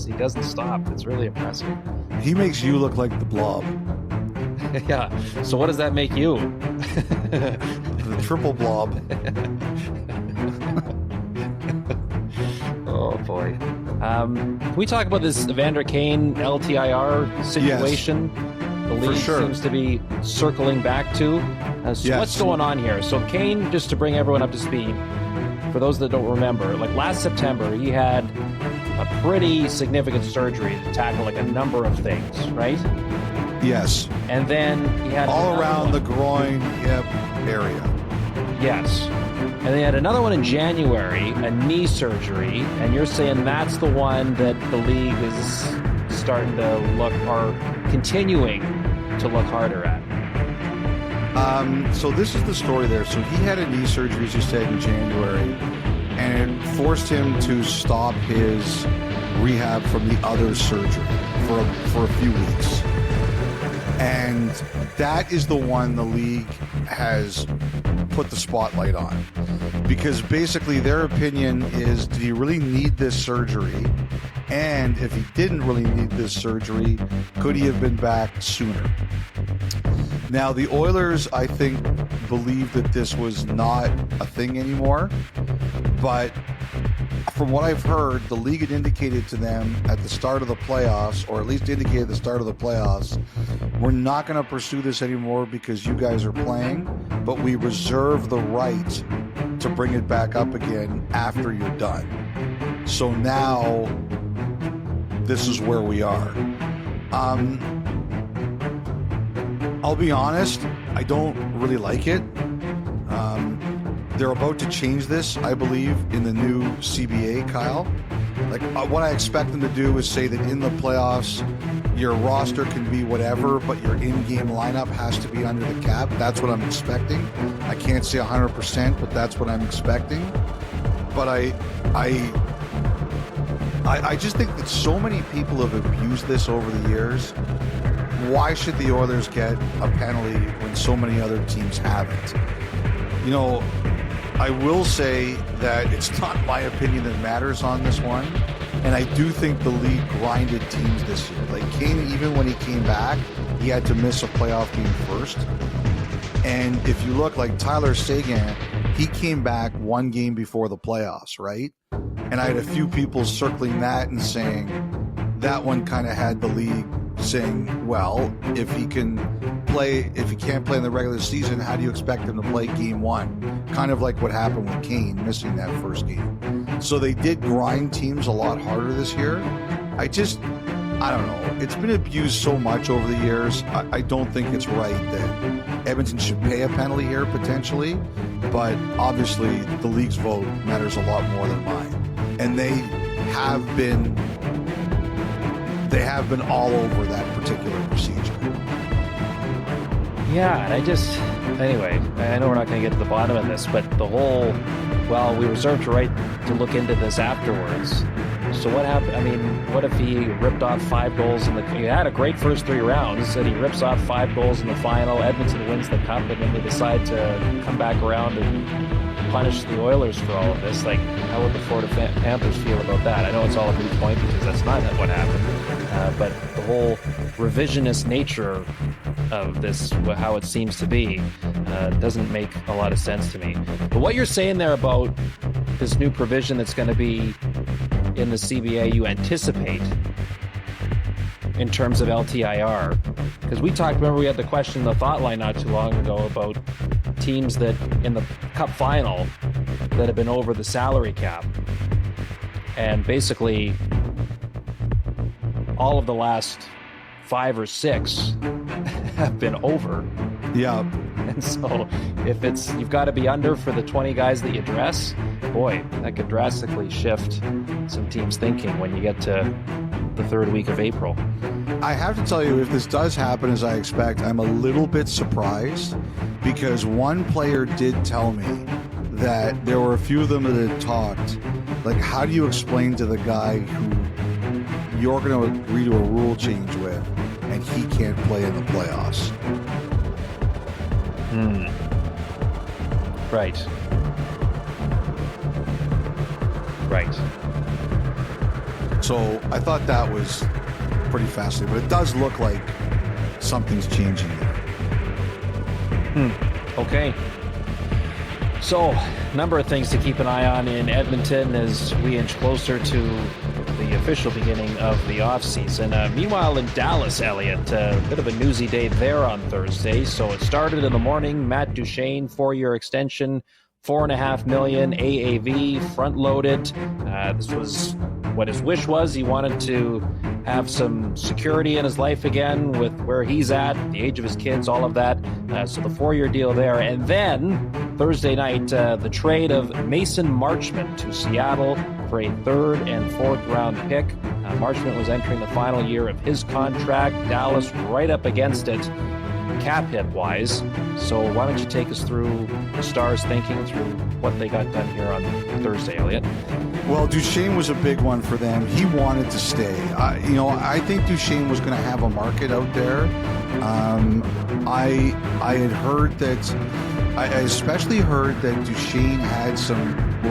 He doesn't stop. It's really impressive. He makes you look like the Blob. Yeah. So what does that make you? The triple Blob. Oh boy. Can we talk about this Evander Kane LTIR situation? Yes, the league seems to be circling back to. So what's going on here? So Kane, just to bring everyone up to speed, for those that don't remember, like last September, he had a pretty significant surgery to tackle like a number of things, right? Yes. And then he had all around the groin area. Yes. And they had another one in January, a knee surgery, and you're saying that's the one that the league is starting to look, or continuing to look harder at. So this is the story there. So he had a knee surgery, as you said, in January, and it forced him to stop his rehab from the other surgery for a few weeks. And that is the one the league has put the spotlight on, because basically their opinion is, did he really need this surgery? And if he didn't really need this surgery, could he have been back sooner? Now, the Oilers, I think, believe that this was not a thing anymore, but from what I've heard, the league had indicated to them at the start of the playoffs, or at least indicated at the start of the playoffs, we're not going to pursue this anymore because you guys are playing, but we reserve the right to bring it back up again after you're done. So now, this is where we are. I'll be honest, I don't really like it. They're about to change this, I believe, in the new CBA, Kyle. Like, what I expect them to do is say that in the playoffs, your roster can be whatever, but your in-game lineup has to be under the cap. That's what I'm expecting. I can't say 100%, but that's what I'm expecting. But I just think that so many people have abused this over the years. Why should the Oilers get a penalty when so many other teams haven't? You know, I will say that it's not my opinion that matters on this one. And I do think the league grinded teams this year. Like Kane, even when he came back, he had to miss a playoff game first. And if you look like Tyler Seguin, he came back one game before the playoffs, right? And I had a few people circling that and saying that one kind of had the league saying, well, if he can't play in the regular season, how do you expect him to play game one? Kind of like what happened with Kane missing that first game. So they did grind teams a lot harder this year. I don't know. It's been abused so much over the years. I don't think it's right that Edmonton should pay a penalty here potentially, but obviously the league's vote matters a lot more than mine. And they have been all over that particular procedure. Yeah, and anyway, I know we're not going to get to the bottom of this, but the whole, we reserved the right to look into this afterwards. So what happened? I mean, what if he ripped off 5 goals he had a great first 3 rounds, and he rips off 5 goals in the final, Edmonton wins the cup, and then they decide to come back around and punish the Oilers for all of this? Like, how would the Florida Panthers feel about that? I know it's all a moot point because that's not what happened, but the whole revisionist nature of this, how it seems to be, doesn't make a lot of sense to me. But what you're saying there about this new provision that's going to be in the CBA, you anticipate in terms of LTIR, because remember we had the question in the thought line not too long ago about teams that in the cup final that have been over the salary cap, and basically all of the last 5 or 6 have been over. Yeah. And so if you've got to be under for the 20 guys that you dress, boy, that could drastically shift some teams' thinking when you get to the 3rd week of April. I have to tell you, if this does happen as I expect, I'm a little bit surprised, because one player did tell me that there were a few of them that had talked, like, how do you explain to the guy who you're going to agree to a rule change with and he can't play in the playoffs? Right. So I thought that was pretty fascinating, but it does look like something's changing there. Okay. So, number of things to keep an eye on in Edmonton as we inch closer to the official beginning of the offseason. Meanwhile, in Dallas, Elliot, a bit of a newsy day there on Thursday. So it started in the morning. Matt Duchene, 4-year extension, $4.5 million AAV, front-loaded. This was what his wish was. He wanted to have some security in his life again with where he's at, the age of his kids, all of that. So the 4-year deal there. And then Thursday night, the trade of Mason Marchment to Seattle for a 3rd and 4th round pick. Marchment was entering the final year of his contract. Dallas right up against it, cap hit wise. So why don't you take us through the Stars' thinking through what they got done here on Thursday, Elliot? Well, Duchene was a big one for them. He wanted to stay. I think Duchene was going to have a market out there. I had heard that. I especially heard that Duchene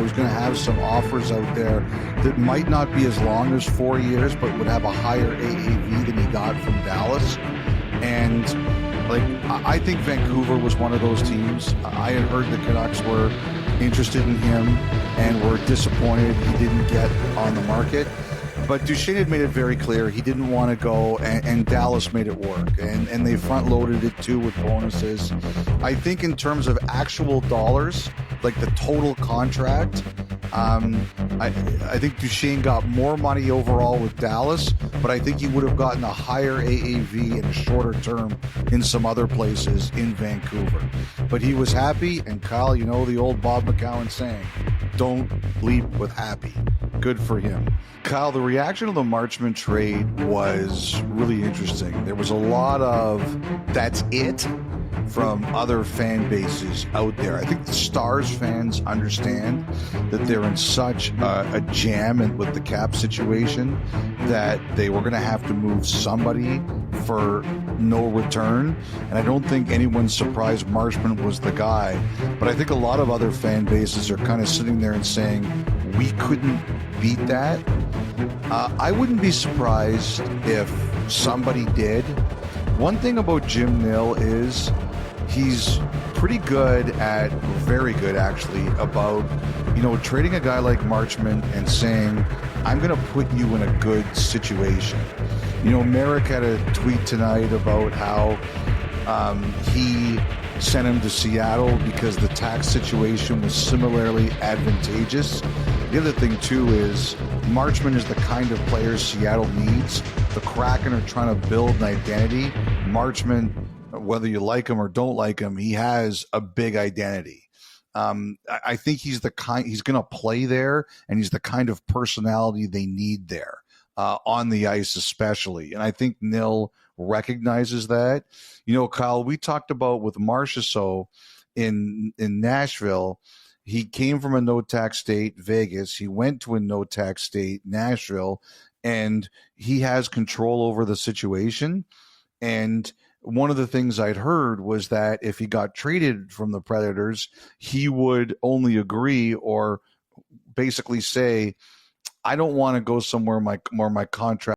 was going to have some offers out there that might not be as long as 4 years, but would have a higher AAV than he got from Dallas. And I think Vancouver was one of those teams. I had heard the Canucks were interested in him and were disappointed he didn't get on the market. But Duchene had made it very clear he didn't want to go, and Dallas made it work. And they front-loaded it, too, with bonuses. I think in terms of actual dollars, like the total contract, I think Duchene got more money overall with Dallas, but I think he would have gotten a higher AAV in a shorter term in some other places in Vancouver. But he was happy, and Kyle, you know the old Bob McCown saying, don't leap with happy. Good for him. Kyle, the reaction of the Marchment trade was really interesting. There was a lot of that's it from other fan bases out there. I think the Stars fans understand that they're in such a jam with the cap situation that they were going to have to move somebody for no return. And I don't think anyone's surprised Marchment was the guy. But I think a lot of other fan bases are kind of sitting there and saying, we couldn't beat that. I wouldn't be surprised if somebody did. One thing about Jim Nill is he's pretty good at, very good actually, about, trading a guy like Marchment and saying, I'm going to put you in a good situation. Merrick had a tweet tonight about how he sent him to Seattle because the tax situation was similarly advantageous. The other thing, too, is Marchment is the kind of player Seattle needs. The Kraken are trying to build an identity. Marchment, whether you like him or don't like him, he has a big identity. I think he's going to play there, and he's the kind of personality they need there, on the ice especially. And I think Nill recognizes that. Kyle, we talked about with Marchessault in Nashville. He came from a no-tax state, Vegas. He went to a no-tax state, Nashville, and he has control over the situation. And one of the things I'd heard was that if he got traded from the Predators, he would only agree or basically say, I don't want to go somewhere where my contract